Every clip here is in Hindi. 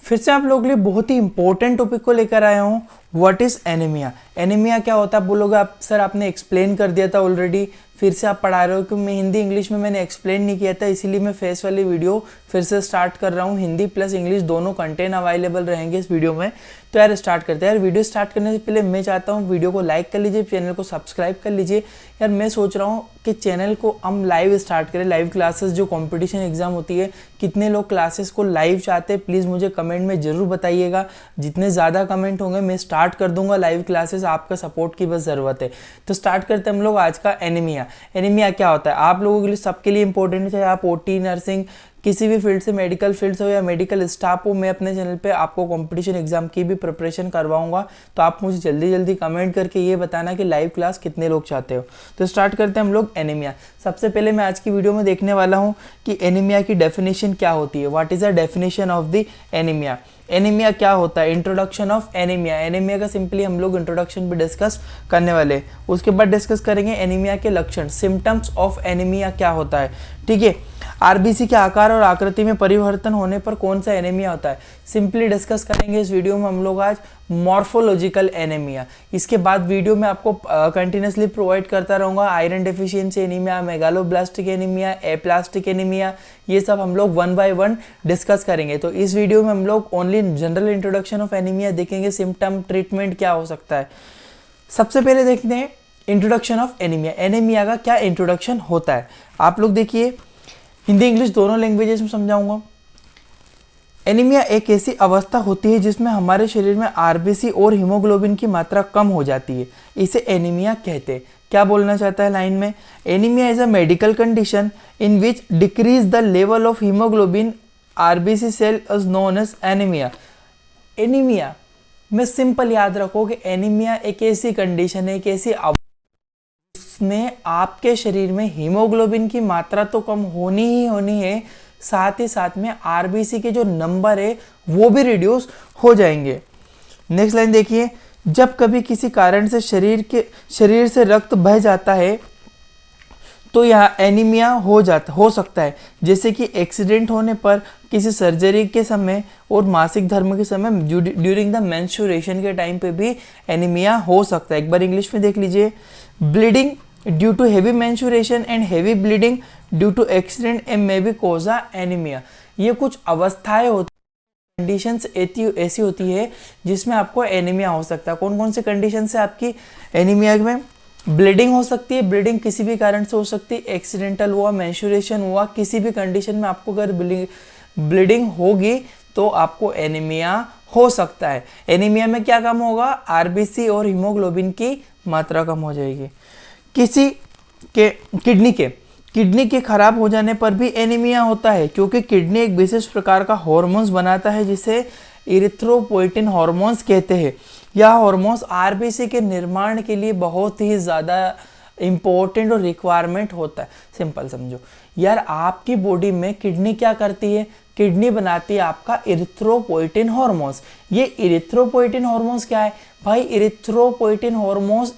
फिर से आप लोगों के लिए बहुत ही इंपॉर्टेंट टॉपिक को लेकर आया हूँ। What is anaemia. एनीमिया क्या होता है आप बोलोगे, आप सर आपने एक्सप्लेन कर दिया था ऑलरेडी, फिर से आप पढ़ा रहे हो कि मैं हिंदी इंग्लिश में मैंने एक्सप्लेन नहीं किया था, इसीलिए मैं फेस वाली वीडियो फिर से स्टार्ट कर रहा हूँ। हिंदी प्लस इंग्लिश दोनों कंटेंट अवेलेबल रहेंगे इस वीडियो में। तो यार स्टार्ट करते हैं। यार वीडियो स्टार्ट करने से पहले मैं चाहता हूँ वीडियो को लाइक कर लीजिए, चैनल को सब्सक्राइब कर लीजिए। यार मैं सोच रहा हूँ कि चैनल को हम लाइव स्टार्ट करें, लाइव क्लासेस जो कंपटीशन एग्जाम होती है, कितने लोग क्लासेस को लाइव चाहते हैं प्लीज़ मुझे कमेंट में ज़रूर बताइएगा। जितने ज़्यादा कमेंट होंगे मैं स्टार्ट कर दूंगा लाइव क्लासेस, आपका सपोर्ट की बस ज़रूरत है। तो स्टार्ट करते हैं हम लोग आज का एनीमिया। एनीमिया क्या होता है आप लोगों के लिए, सबके लिए इंपॉर्टेंट है, चाहे आप ओटी नर्सिंग किसी भी फील्ड से, मेडिकल फील्ड से हो या मेडिकल स्टाफ हो। मैं अपने चैनल पे आपको कंपटीशन एग्जाम की भी प्रिपरेशन करवाऊंगा, तो आप मुझे जल्दी जल्दी कमेंट करके ये बताना कि लाइव क्लास कितने लोग चाहते हो। तो स्टार्ट करते हैं हम लोग एनीमिया। सबसे पहले मैं आज की वीडियो में देखने वाला हूँ कि एनीमिया की डेफिनेशन क्या होती है। What is the definition of the anaemia. Anaemia क्या होता है, इंट्रोडक्शन ऑफ एनीमिया। एनीमिया का सिंपली हम लोग इंट्रोडक्शन पे डिस्कस करने वाले, उसके बाद डिस्कस करेंगे एनीमिया के लक्षण, सिम्टम्स ऑफ एनीमिया क्या होता है। ठीक है, आरबीसी के आकार और आकृति में परिवर्तन होने पर कौन सा एनीमिया होता है, सिंपली डिस्कस करेंगे इस वीडियो में हम लोग आज। मॉर्फोलॉजिकल एनीमिया, इसके बाद वीडियो में आपको कंटिन्यूसली प्रोवाइड करता रहूँगा। Iron deficiency anaemia, megaloblastic anaemia, aplastic anaemia, ये सब हम लोग वन बाय वन डिस्कस करेंगे। तो इस वीडियो में हम लोग only general introduction of anaemia देखेंगे, सिम्टम, ट्रीटमेंट क्या हो सकता है। सबसे पहले देखते हैं इंट्रोडक्शन ऑफ एनीमिया। एनीमिया का क्या इंट्रोडक्शन होता है आप लोग देखिए, हिंदी इंग्लिश दोनों लैंग्वेजेस में समझाऊंगा। एनीमिया एक ऐसी अवस्था होती है जिसमें हमारे शरीर में आरबीसी और हीमोग्लोबिन की मात्रा कम हो जाती है, इसे एनीमिया कहते हैं। क्या बोलना चाहता है लाइन में, anaemia is a medical condition in which decrease the level of haemoglobin RBC cell is known as anaemia. Anaemia में सिंपल याद रखो कि एनीमिया एक ऐसी कंडीशन है, एक ऐसी में आपके शरीर में हीमोग्लोबिन की मात्रा तो कम होनी ही होनी है, साथ ही साथ में आरबीसी के जो नंबर है वो भी रिड्यूस हो जाएंगे। नेक्स्ट लाइन देखिए, जब कभी किसी कारण से शरीर से रक्त बह जाता है तो यह एनीमिया हो सकता है, जैसे कि एक्सीडेंट होने पर, किसी सर्जरी के समय और मासिक धर्म के समय, ड्यूरिंग द मेंस्ट्रुएशन के टाइम पे भी एनीमिया हो सकता है। एक बार इंग्लिश में देख लीजिए, bleeding due to heavy menstruation and heavy bleeding due to accident may be cause anaemia. ये कुछ अवस्थाएं होती, कंडीशंस ऐसी होती है जिसमें आपको एनीमिया हो सकता है। कौन कौन से कंडीशन से आपकी एनीमिया में ब्लीडिंग हो सकती है, ब्लीडिंग किसी भी कारण से हो सकती है, एक्सीडेंटल हुआ, मेंस्ट्रुएशन हुआ, किसी भी कंडीशन में आपको अगर ब्लीडिंग होगी तो आपको एनीमिया हो सकता है। एनीमिया में क्या कम होगा, आरबीसी और हीमोग्लोबिन की मात्रा कम हो जाएगी। किसी के किडनी के खराब हो जाने पर भी एनीमिया होता है, क्योंकि किडनी एक विशेष प्रकार का हार्मोन्स बनाता है जिसे इरिथ्रोपोइटिन हार्मोन्स कहते हैं। यह हार्मोन्स आरबीसी के निर्माण के लिए बहुत ही ज़्यादा इम्पोर्टेंट और रिक्वायरमेंट होता है। सिंपल समझो यार, आपकी बॉडी में किडनी क्या करती है, किडनी बनाती है आपका इरिथ्रोपोइटिन हार्मोन्स। ये इरिथ्रोपोइटिन हार्मोन्स क्या है भाई, इरिथ्रोपोइटिन हार्मोन्स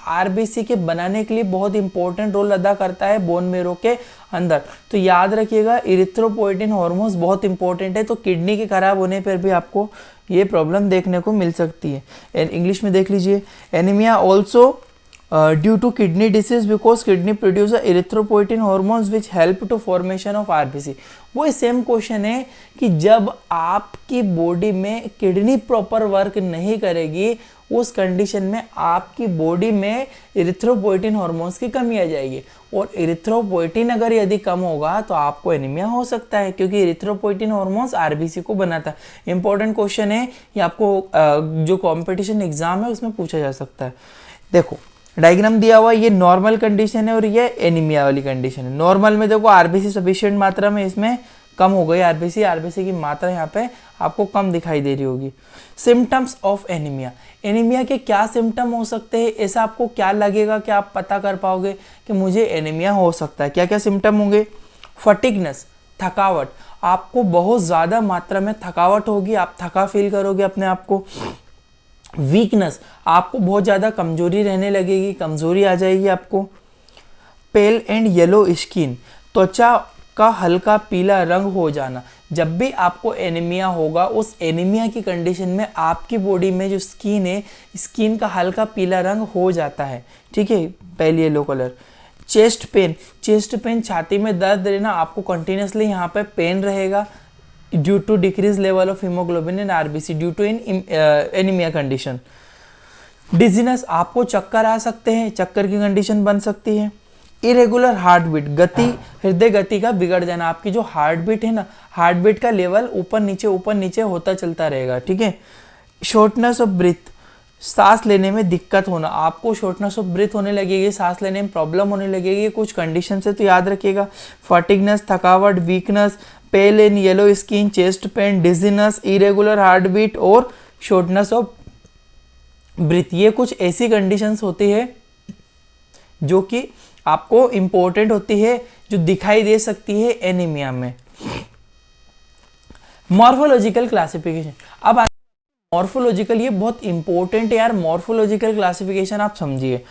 आरबीसी के बनाने के लिए बहुत इंपॉर्टेंट रोल अदा करता है बोन मेरो के अंदर। तो याद रखिएगा इरिथ्रोपोइटिन हार्मोन्स बहुत इंपॉर्टेंट है। तो किडनी के खराब होने पर भी आपको ये प्रॉब्लम देखने को मिल सकती है। इंग्लिश में देख लीजिए, anaemia also due to kidney disease because kidney produce erythropoietin hormones which help to formation of RBC। वो सेम क्वेश्चन है कि जब आपकी बॉडी में किडनी प्रॉपर वर्क नहीं करेगी, उस कंडीशन में आपकी बॉडी में इरिथ्रोपोइटिन हार्मोन्स की कमी आ जाएगी, और इरिथ्रोपोइटिन अगर यदि कम होगा तो आपको एनीमिया हो सकता है, क्योंकि इरिथ्रोपोइटिन हार्मोन्स आरबीसी को बनाता है। इंपॉर्टेंट क्वेश्चन है ये, आपको जो कॉम्पिटिशन एग्जाम है उसमें पूछा जा सकता है। देखो डायग्राम दिया हुआ, ये नॉर्मल कंडीशन है और ये एनीमिया वाली कंडीशन है। नॉर्मल में देखो आरबीसी सफिशिएंट मात्रा में इसमें कम हो गई, आरबीसी की मात्रा यहाँ पे आपको कम दिखाई दे रही होगी। सिम्टम्स ऑफ एनीमिया, एनीमिया के क्या सिम्टम हो सकते हैं, ऐसा आपको क्या लगेगा कि आप पता कर पाओगे कि मुझे एनीमिया हो सकता है। क्या क्या सिम्टम होंगे, फटीगनेस, थकावट, आपको बहुत ज़्यादा मात्रा में थकावट होगी, आप थका फील करोगे अपने आप को। वीकनेस, आपको बहुत ज़्यादा कमजोरी रहने लगेगी, कमजोरी आ जाएगी आपको। पेल एंड येलो स्किन, त्वचा का हल्का पीला रंग हो जाना, जब भी आपको एनीमिया होगा, उस एनीमिया की कंडीशन में आपकी बॉडी में जो स्किन है, स्किन का हल्का पीला रंग हो जाता है, ठीक है, पहले येलो कलर। चेस्ट पेन, छाती में दर्द रहना, आपको कंटिन्यूसली यहाँ पे पेन रहेगा due to decrease level of haemoglobin in RBC due to anaemia condition. Dizziness, आपको चक्कर आ सकते हैं, चक्कर की कंडीशन बन सकती है। इरेगुलर हार्ट बीट, हृदय गति का बिगड़ जाना, आपकी जो हार्ट बीट है ना, हार्ट बीट का लेवल ऊपर नीचे होता चलता रहेगा, ठीक है। शॉर्टनेस ऑफ ब्रीथ, सांस लेने में दिक्कत होना, आपको शॉर्टनेस ऑफ ब्रीथ होने लगेगी, सांस लेने में प्रॉब्लम होने लगेगी, कुछ कंडीशन से तो याद रखिएगा। फटिगनेस, थकावट, weakness, pale and yellow skin, chest pain, dizziness, irregular heart beat और शॉर्टनेस ऑफ ब्रीथ, ये कुछ ऐसी कंडीशंस होती है जो कि आपको इंपॉर्टेंट होती है, जो दिखाई दे सकती है एनीमिया में। मॉर्फोलॉजिकल क्लासिफिकेशन, अब मॉर्फोलॉजिकल, ये बहुत इंपॉर्टेंट है यार, मॉर्फोलॉजिकल क्लासिफिकेशन आप समझिए।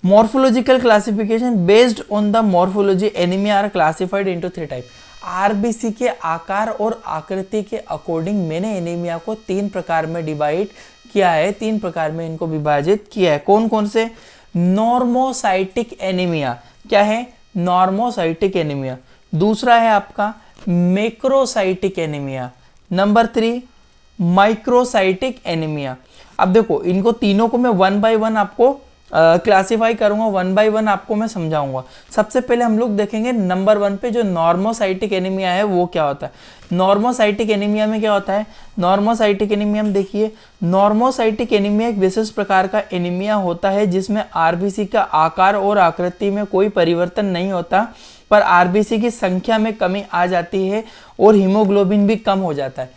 Morphological classification, based on the morphology anaemia are classified into 3 type. RBC के आकार और आकृति के अकॉर्डिंग मैंने एनीमिया को 3 प्रकार में डिवाइड किया है, 3 प्रकार में इनको विभाजित किया है। कौन कौन से? नॉर्मोसाइटिक एनीमिया, क्या है? Normocytic anaemia. दूसरा है आपका macrocytic anaemia. Number 3 microcytic anaemia. अब देखो इनको तीनों को मैं 1 बाय 1 आपको क्लासिफाई करूंगा, 1 बाय 1 आपको मैं समझाऊंगा। सबसे पहले हम लोग देखेंगे नंबर 1 पे, जो नॉर्मोसाइटिक एनीमिया है वो क्या होता है। नॉर्मोसाइटिक एनीमिया में क्या होता है? नॉर्मोसाइटिक एनीमिया में देखिए, नॉर्मोसाइटिक एनीमिया एक विशेष प्रकार का एनीमिया होता है जिसमें आरबीसी का आकार और आकृति में कोई परिवर्तन नहीं होता, पर आरबीसी की संख्या में कमी आ जाती है और हीमोग्लोबिन भी कम हो जाता है।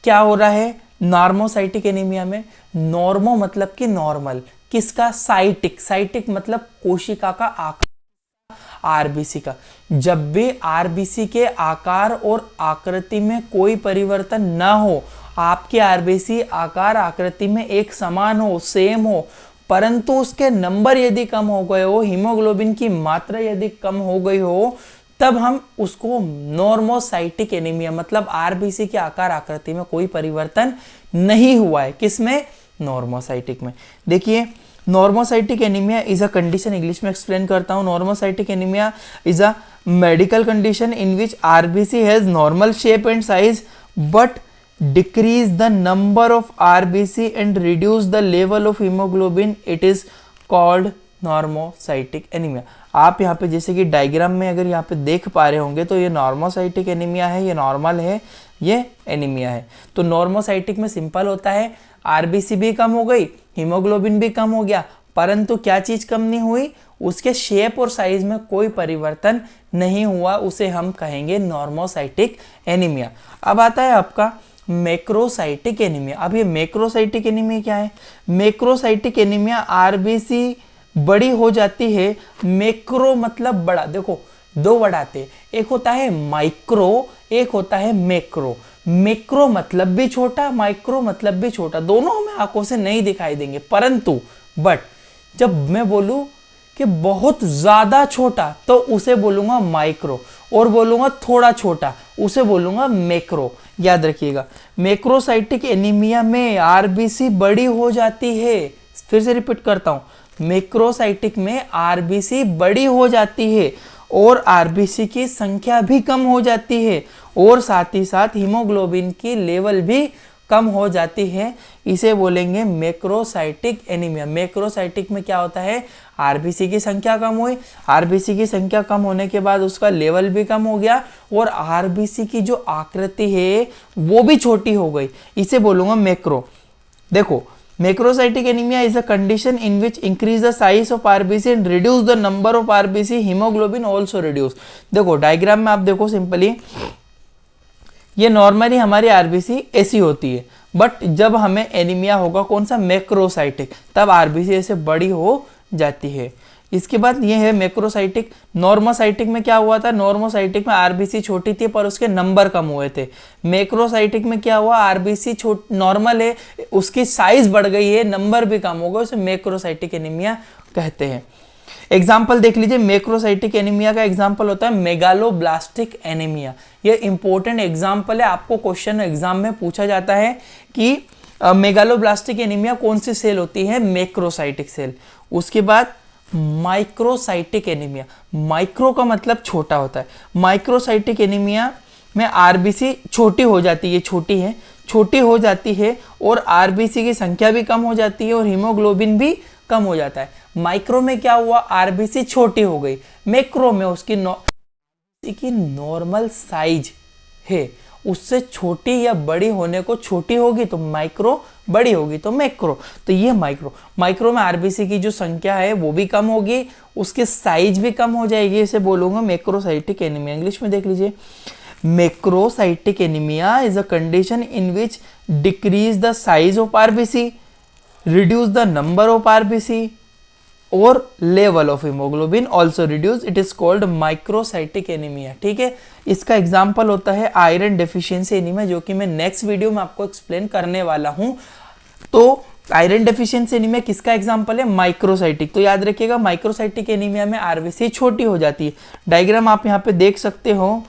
क्या हो रहा है नॉर्मोसाइटिक एनीमिया में? नॉर्मो मतलब कि नॉर्मल, किसका? साइटिक, साइटिक मतलब कोशिका का आकार, आरबीसी का। जब भी आरबीसी के आकार और आकृति में कोई परिवर्तन ना हो, आपके आरबीसी आकार आकृति में एक समान हो, सेम हो, परंतु उसके नंबर यदि कम हो गए हो, हीमोग्लोबिन की मात्रा यदि कम हो गई हो, तब हम उसको नॉर्मोसाइटिक एनीमिया, मतलब आरबीसी के आकार आकृति में कोई परिवर्तन नहीं हुआ है, किसमें? नॉर्मोसाइटिक में। देखिए normocytic anaemia is a condition, English में एक्सप्लेन करता हूं। Normocytic anaemia is a medical condition in which RBC has normal shape and size but decrease the number of RBC and reduce the level of haemoglobin, it is called normocytic anaemia. आप यहाँ पे जैसे कि डायग्राम में अगर यहाँ पे देख पा रहे होंगे तो ये नॉर्मोसाइटिक एनीमिया है, ये नॉर्मल है, ये एनीमिया है। तो नॉर्मोसाइटिक में सिंपल होता है, आरबीसी भी कम हो गई, हीमोग्लोबिन भी कम हो गया, परंतु क्या चीज कम नहीं हुई? उसके शेप और साइज में कोई परिवर्तन नहीं हुआ, उसे हम कहेंगे नॉर्मोसाइटिक एनीमिया। अब आता है आपका मैक्रोसाइटिक एनीमिया। अब ये मैक्रोसाइटिक एनीमिया क्या है? मैक्रोसाइटिक एनीमिया आरबीसी बड़ी हो जाती है। मैक्रो मतलब बड़ा, देखो 2 वर्ड आते हैं, एक होता है माइक्रो, एक होता है मैक्रो। मैक्रो मतलब भी छोटा, माइक्रो मतलब भी छोटा, दोनों हमें आंखों से नहीं दिखाई देंगे, परंतु बट जब मैं बोलूं कि बहुत ज्यादा छोटा तो उसे बोलूंगा माइक्रो, और बोलूंगा थोड़ा छोटा उसे बोलूंगा मैक्रो। याद रखिएगा, मैक्रोसाइटिक एनीमिया में आरबीसी बड़ी हो जाती है। फिर से रिपीट करता हूं, मैक्रोसाइटिक में आरबीसी बड़ी हो जाती है और आरबीसी की संख्या भी कम हो जाती है और साथ ही साथ हीमोग्लोबिन की लेवल भी कम हो जाती है, इसे बोलेंगे मैक्रोसाइटिक एनीमिया। मैक्रोसाइटिक में क्या होता है? आरबीसी की संख्या कम हुई, आरबीसी की संख्या कम होने के बाद उसका लेवल भी कम हो गया और आरबीसी की जो आकृति है वो भी छोटी हो गई, इसे बोलूंगा मैक्रो। देखो macrocytic anaemia is a condition in which increase the size of RBC and reduce the number of RBC, haemoglobin also reduce. देखो डायग्राम में आप देखो सिंपली, ये नॉर्मली हमारी आरबीसी ऐसी होती है, बट जब हमें एनीमिया होगा कौन सा? मैक्रोसाइटिक, तब आरबीसी ऐसे बड़ी हो जाती है। इसके बाद ये है मैक्रोसाइटिक। नॉर्मोसाइटिक में क्या हुआ था? नॉर्मोसाइटिक में आरबीसी छोटी थी पर उसके नंबर कम हुए थे। मैक्रोसाइटिक में क्या हुआ? आरबीसी नॉर्मल है, उसकी साइज बढ़ गई है, नंबर भी कम हो गए, उसे मैक्रोसाइटिक एनीमिया कहते हैं। एग्जाम्पल देख लीजिए, मैक्रोसाइटिक एनीमिया का एग्जाम्पल होता है मेगालोब्लास्टिक एनीमिया। ये इंपॉर्टेंट एग्जाम्पल है, आपको क्वेश्चन एग्जाम में पूछा जाता है कि मेगालोब्लास्टिक एनीमिया कौन सी सेल होती है, मैक्रोसाइटिक सेल। उसके बाद माइक्रोसाइटिक एनीमिया, माइक्रो का मतलब छोटा होता है। माइक्रोसाइटिक एनीमिया में आरबीसी छोटी हो जाती है, छोटी हो जाती है और आरबीसी की संख्या भी कम हो जाती है और हीमोग्लोबिन भी कम हो जाता है। माइक्रो में क्या हुआ, आरबीसी छोटी हो गई। मैक्रो में उसकी नॉर्मल साइज है, उससे छोटी या बड़ी होने को छोटी होगी तो माइक्रो, बड़ी होगी तो मैक्रो। तो ये माइक्रो में आरबीसी की जो संख्या है वो भी कम होगी, उसकी साइज भी कम हो जाएगी, इसे बोलूंगा मैक्रोसाइटिक एनीमिया। इंग्लिश में देख लीजिए, macrocytic anaemia is a condition in which decrease the size of RBC, reduce the number of RBC or level of hemoglobin also reduce, it is called microcytic anemia। ठीक है, इसका एग्जाम्पल होता है आयरन डेफिशिएंसी एनीमिया, जो कि मैं नेक्स्ट वीडियो में आपको एक्सप्लेन करने वाला हूं। तो आयरन डेफिशिएंसी एनीमिया किसका एग्जाम्पल है, माइक्रोसाइटिक। तो याद रखिएगा, माइक्रोसाइटिक एनीमिया में आरबीसी छोटी हो जाती है। डायग्राम आप यहाँ पे देख सकते हो,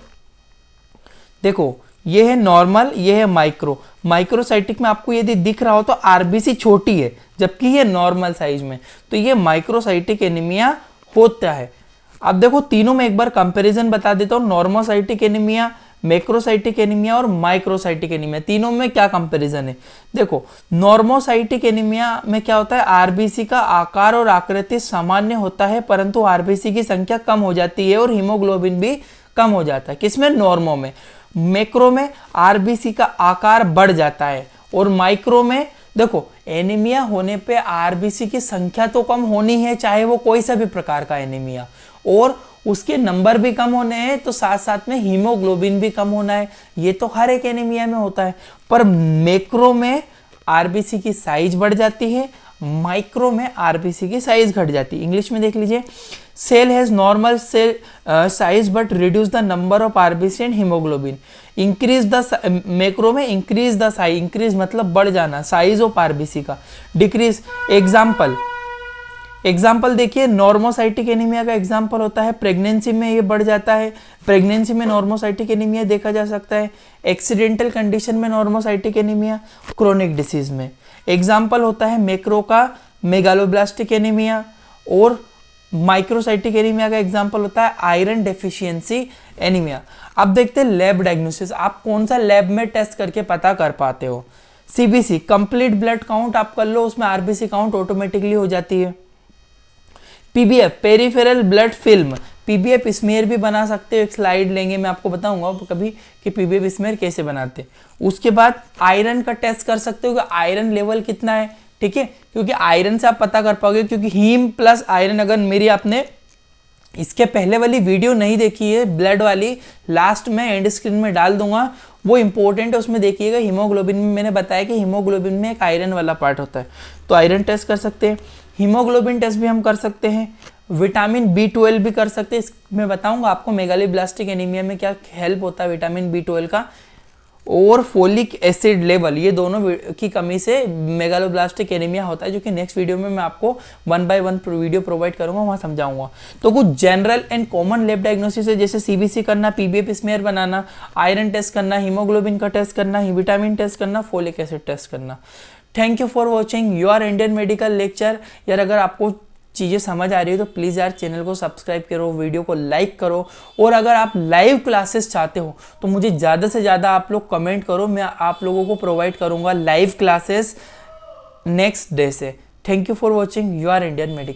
देखो ये है नॉर्मल, ये है माइक्रो। माइक्रोसाइटिक में आपको यदि दिख रहा हो तो आरबीसी छोटी है, जबकि ये नॉर्मल साइज में, तो ये माइक्रोसाइटिक एनीमिया होता है। अब देखो तीनों में एक बार कंपैरिजन बता देता हूँ, नॉर्मोसाइटिक एनीमिया, मैक्रोसाइटिक एनीमिया और माइक्रोसाइटिक एनीमिया, तीनों में क्या कंपैरिजन है। देखो नॉर्मोसाइटिक एनीमिया में क्या होता है, आरबीसी का आकार और आकृति सामान्य होता है, परंतु आरबीसी की संख्या कम हो जाती है और हीमोग्लोबिन भी कम हो जाता है। किसमें, नॉर्मो में। मैक्रो में आरबीसी का आकार बढ़ जाता है और माइक्रो में देखो एनीमिया होने पे आरबीसी की संख्या तो कम होनी है, चाहे वो कोई सा भी प्रकार का एनीमिया, और उसके नंबर भी कम होने हैं, तो साथ साथ में हीमोग्लोबिन भी कम होना है। ये तो हर एक एनीमिया में होता है। पर मैक्रो में आरबीसी की साइज बढ़ जाती है, माइक्रो में आरबीसी की साइज घट जाती है। इंग्लिश में देख लीजिए, cell has normal cell size but reduce the number of RBC and haemoglobin. Increase the, macro में इंक्रीज द साइज, इंक्रीज मतलब बढ़ जाना, साइज ऑफ आरबीसी का। डिक्रीज, एग्जाम्पल देखिए, नॉर्मोसाइटिक एनीमिया का एग्जाम्पल होता है प्रेगनेंसी में ये बढ़ जाता है, प्रेगनेंसी में नॉर्मोसाइटिक एनीमिया देखा जा सकता है। एक्सीडेंटल कंडीशन में नॉर्मोसाइटिक एनीमिया, क्रोनिक डिसीज में। एग्जाम्पल होता है मैक्रो का मेगालोब्लास्टिक एनीमिया, और माइक्रोसाइटिक एनीमिया का एग्जाम्पल होता है आयरन डेफिशिएंसी एनीमिया। अब देखते हैं लैब डायग्नोसिस, आप कौन सा लैब में टेस्ट करके पता कर पाते हो। सीबीसी, कंप्लीट ब्लड काउंट आप कर लो, उसमें आरबीसी काउंट ऑटोमेटिकली हो जाती है। PBF, peripheral blood film, PBF smear भी बना सकते हो, एक स्लाइड लेंगे मैं आपको बताऊंगा कभी कि पीबीएफ स्मेयर कैसे बनाते हैं। उसके बाद आयरन का टेस्ट कर सकते हो कि आयरन लेवल कितना है, ठीक है, क्योंकि आयरन से आप पता कर पाओगे, क्योंकि हीम प्लस आयरन, अगर मेरी आपने इसके पहले वाली वीडियो नहीं देखी है ब्लड वाली, लास्ट में एंड स्क्रीन में डाल दूंगा, वो इंपॉर्टेंट है, उसमें देखिएगा। हीमोग्लोबिन में मैंने बताया कि हीमोग्लोबिन में एक आयरन वाला पार्ट होता है, तो आयरन टेस्ट कर सकते हैं। हीमोग्लोबिन टेस्ट भी हम कर सकते हैं, विटामिन B12 भी कर सकते हैं। मैं बताऊंगा आपको मेगालोब्लास्टिक एनीमिया में क्या हेल्प होता है विटामिन B12 का, और फोलिक एसिड लेवल, ये दोनों की कमी से मेगालोब्लास्टिक एनीमिया होता है, जो कि नेक्स्ट वीडियो में मैं आपको 1 by 1 वीडियो प्रोवाइड करूंगा, वहां समझाऊंगा। तो कुछ general and common lab diagnosis है, जैसे सीबीसी करना, पीबीएफ स्मेयर बनाना, आयरन टेस्ट करना, हीमोग्लोबिन का टेस्ट करना, विटामिन टेस्ट करना, फोलिक एसिड टेस्ट करना। Thank you for watching your Indian medical lecture. यार अगर आपको चीज़ें समझ आ रही है तो प्लीज़ यार चैनल को सब्सक्राइब करो, वीडियो को लाइक करो, और अगर आप लाइव क्लासेस चाहते हो तो मुझे ज़्यादा से ज़्यादा आप लोग कमेंट करो, मैं आप लोगों को प्रोवाइड करूँगा लाइव क्लासेस नेक्स्ट डे से। Thank you for watching your Indian medical.